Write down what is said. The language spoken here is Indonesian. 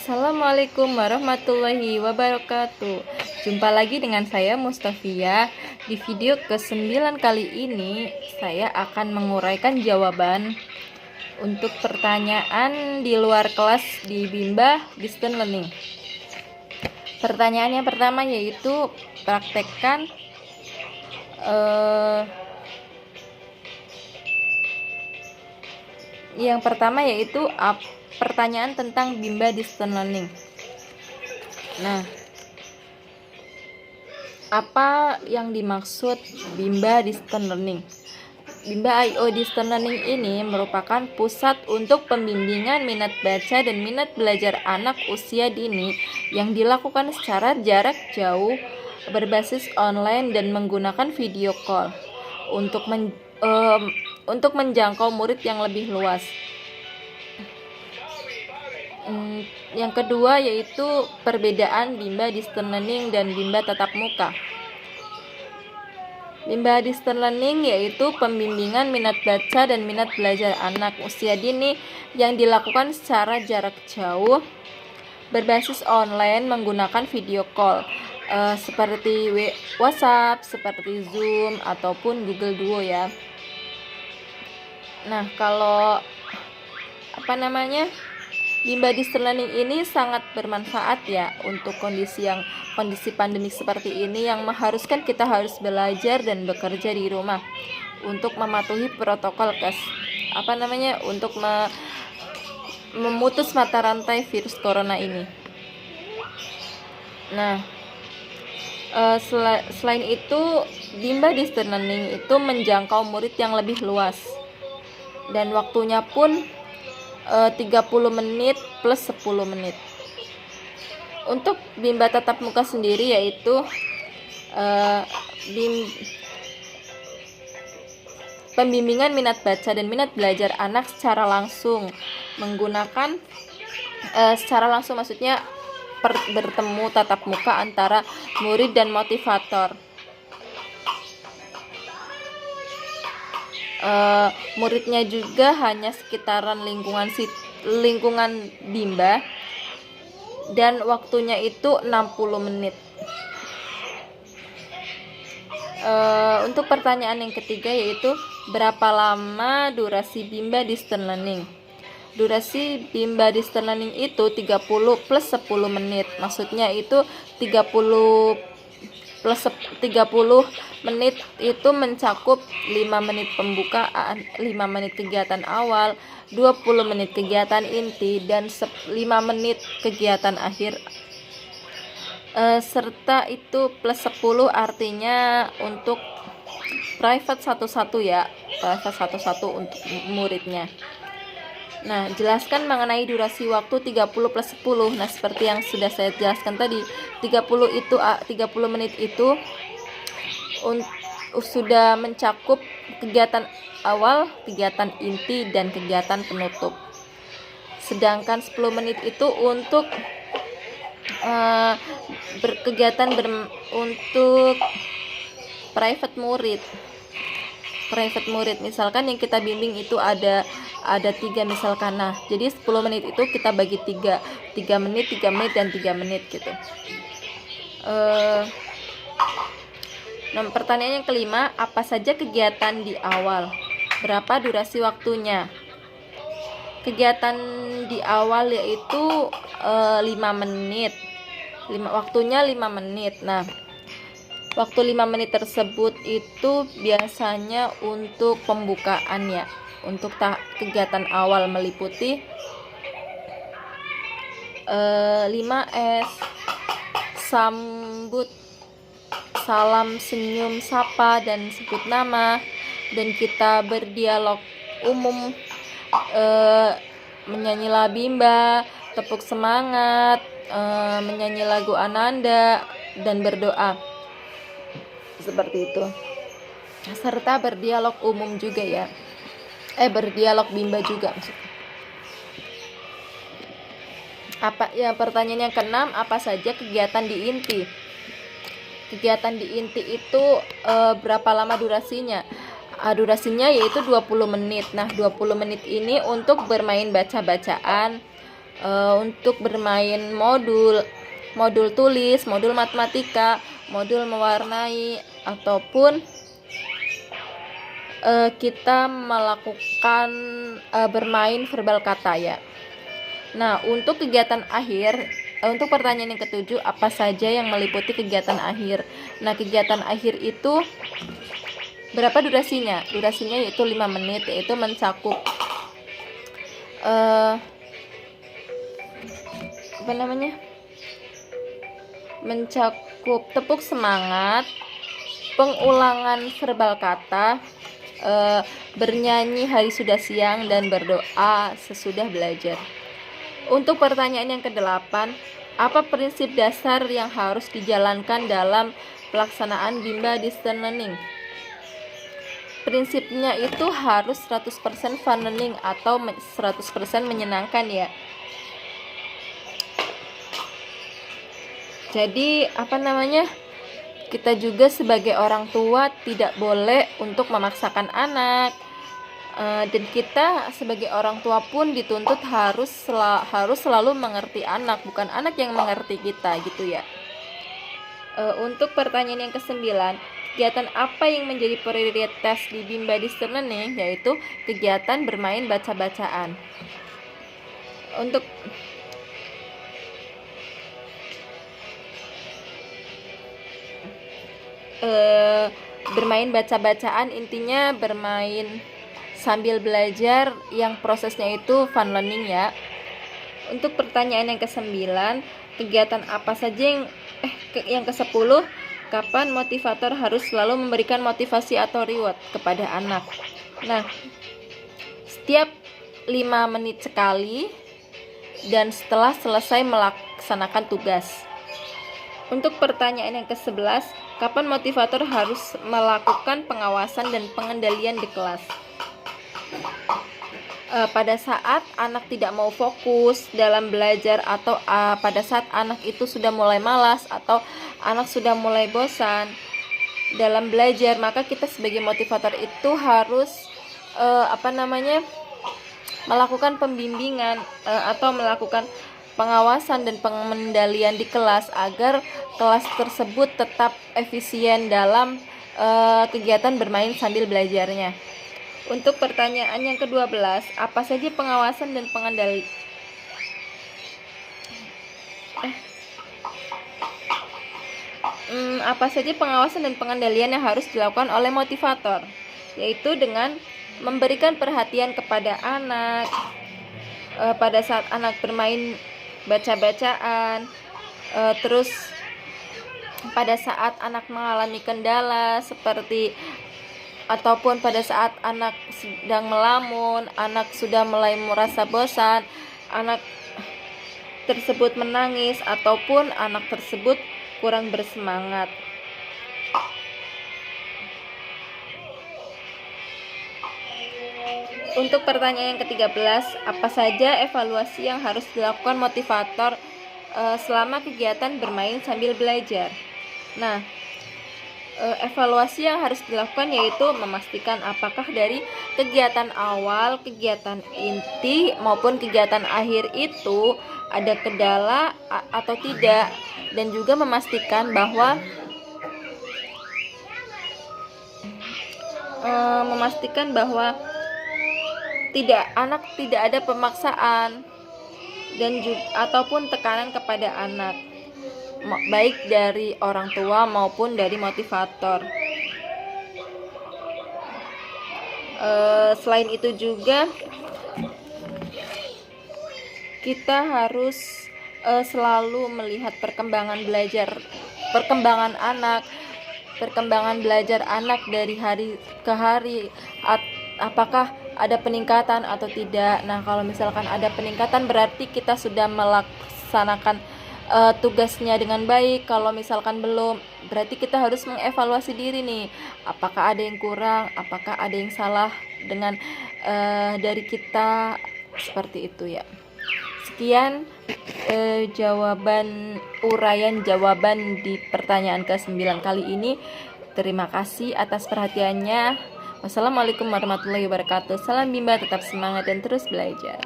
Assalamualaikum warahmatullahi wabarakatuh. Jumpa lagi dengan saya Mustafia. Di video ke-9 kali ini saya akan menguraikan jawaban untuk pertanyaan di luar kelas di Bimba Distance Learning. Pertanyaan yang pertama yaitu praktekkan yang pertama yaitu pertanyaan tentang Bimba Distance Learning. Nah, apa yang dimaksud Bimba Distance Learning? Bimba IO Distance Learning ini merupakan pusat untuk pembimbingan minat baca dan minat belajar anak usia dini yang dilakukan secara jarak jauh, berbasis online dan menggunakan video call untuk menjangkau murid yang lebih luas. Yang kedua yaitu perbedaan Bimba Distance Learning dan Bimba tatap muka. Bimba Distance Learning yaitu pembimbingan minat baca dan minat belajar anak usia dini yang dilakukan secara jarak jauh, berbasis online menggunakan video call seperti WhatsApp, seperti Zoom ataupun Google Duo ya. Nah, kalau Bimba Distance Learning ini sangat bermanfaat ya untuk kondisi pandemik seperti ini yang mengharuskan kita harus belajar dan bekerja di rumah untuk mematuhi protokol untuk memutus mata rantai virus corona ini. Nah, selain itu Bimba Distance Learning itu menjangkau murid yang lebih luas dan waktunya pun 30 menit plus 10 menit. Untuk Bimba tatap muka sendiri yaitu pembimbingan minat baca dan minat belajar anak secara langsung menggunakan maksudnya bertemu tatap muka antara murid dan motivator. Muridnya juga hanya sekitaran lingkungan Bimba dan waktunya itu 60 menit. Untuk pertanyaan yang ketiga yaitu berapa lama durasi Bimba Distance Learning? Durasi Bimba Distance Learning itu 30 plus 10 menit. Maksudnya itu 30 menit itu mencakup 5 menit pembukaan, 5 menit kegiatan awal, 20 menit kegiatan inti, dan 5 menit kegiatan akhir. Serta itu plus 10 artinya untuk private satu-satu ya, private satu-satu untuk muridnya. Nah, jelaskan mengenai durasi waktu 30 plus 10. Nah, seperti yang sudah saya jelaskan tadi, 30 menit itu sudah mencakup kegiatan awal, kegiatan inti, dan kegiatan penutup. Sedangkan 10 menit itu untuk untuk private murid. Misalkan yang kita bimbing itu ada 3 misalkan. Nah, jadi 10 menit itu kita bagi 3 menit, 3 menit, dan 3 menit gitu. Nah, pertanyaan yang kelima, apa saja kegiatan di awal? Berapa durasi waktunya? Kegiatan di awal yaitu 5 menit. Waktunya 5 menit. Nah, waktu 5 menit tersebut itu biasanya untuk pembukaan ya. Untuk kegiatan awal meliputi 5S, sambut, salam, senyum, sapa, dan sebut nama, dan kita berdialog umum, menyanyi La Bimba, tepuk semangat, menyanyi lagu Ananda, dan berdoa. Seperti itu. Serta berdialog umum juga ya. Berdialog Bimba juga maksudnya. Pertanyaan yang keenam, apa saja kegiatan di inti? Kegiatan di inti itu berapa lama durasinya? Durasinya yaitu 20 menit. Nah, 20 menit ini untuk bermain baca-bacaan, untuk bermain modul tulis, modul matematika, modul mewarnai, ataupun kita melakukan bermain verbal kata ya. Nah, untuk kegiatan akhir, untuk pertanyaan yang ketujuh, apa saja yang meliputi kegiatan akhir? Nah, kegiatan akhir itu berapa durasinya? Durasinya yaitu 5 menit, yaitu mencakup mencakup tepuk semangat, pengulangan verbal kata, bernyanyi hari sudah siang, dan berdoa sesudah belajar. Untuk pertanyaan yang ke-8, apa prinsip dasar yang harus dijalankan dalam pelaksanaan Bimba Distance Learning? Prinsipnya itu harus 100% fun learning atau 100% menyenangkan ya. Jadi kita juga sebagai orang tua tidak boleh untuk memaksakan anak, dan kita sebagai orang tua pun dituntut harus selalu mengerti anak, bukan anak yang mengerti kita gitu ya. Untuk pertanyaan yang ke-9, kegiatan apa yang menjadi prioritas di Bimba Distance Learning? Yaitu kegiatan bermain baca-bacaan. Untuk bermain baca-bacaan intinya bermain sambil belajar yang prosesnya itu fun learning ya. Untuk pertanyaan yang ke-9, kegiatan apa saja yang ke-10, kapan motivator harus selalu memberikan motivasi atau reward kepada anak? Nah, setiap 5 menit sekali dan setelah selesai melaksanakan tugas. Untuk pertanyaan yang ke-11, kapan motivator harus melakukan pengawasan dan pengendalian di kelas? Pada saat anak tidak mau fokus dalam belajar, atau pada saat anak itu sudah mulai malas atau anak sudah mulai bosan dalam belajar, maka kita sebagai motivator itu harus melakukan pembimbingan atau melakukan pengawasan dan pengendalian di kelas agar kelas tersebut tetap efisien dalam kegiatan bermain sambil belajarnya. Untuk pertanyaan yang ke-12, apa saja pengawasan dan pengendalian yang harus dilakukan oleh motivator? Yaitu dengan memberikan perhatian kepada anak pada saat anak bermain baca-bacaan, terus pada saat anak mengalami kendala ataupun pada saat anak sedang melamun, anak sudah mulai merasa bosan, anak tersebut menangis, ataupun anak tersebut kurang bersemangat. Untuk pertanyaan yang ke-13, apa saja evaluasi yang harus dilakukan motivator selama kegiatan bermain sambil belajar? Nah, evaluasi yang harus dilakukan yaitu memastikan apakah dari kegiatan awal, kegiatan inti maupun kegiatan akhir itu ada kendala atau tidak, dan juga memastikan bahwa anak tidak ada pemaksaan dan ataupun tekanan kepada anak, baik dari orang tua maupun dari motivator. Selain itu juga kita harus selalu melihat perkembangan belajar anak dari hari ke hari, apakah ada peningkatan atau tidak. Nah, kalau misalkan ada peningkatan berarti kita sudah melaksanakan tugasnya dengan baik. Kalau misalkan belum, berarti kita harus mengevaluasi diri nih, apakah ada yang kurang, apakah ada yang salah dengan dari kita, seperti itu ya. Sekian uraian jawaban di pertanyaan ke-9 kali ini. Terima kasih atas perhatiannya. Wassalamualaikum warahmatullahi wabarakatuh. Salam Bimba, tetap semangat dan terus belajar.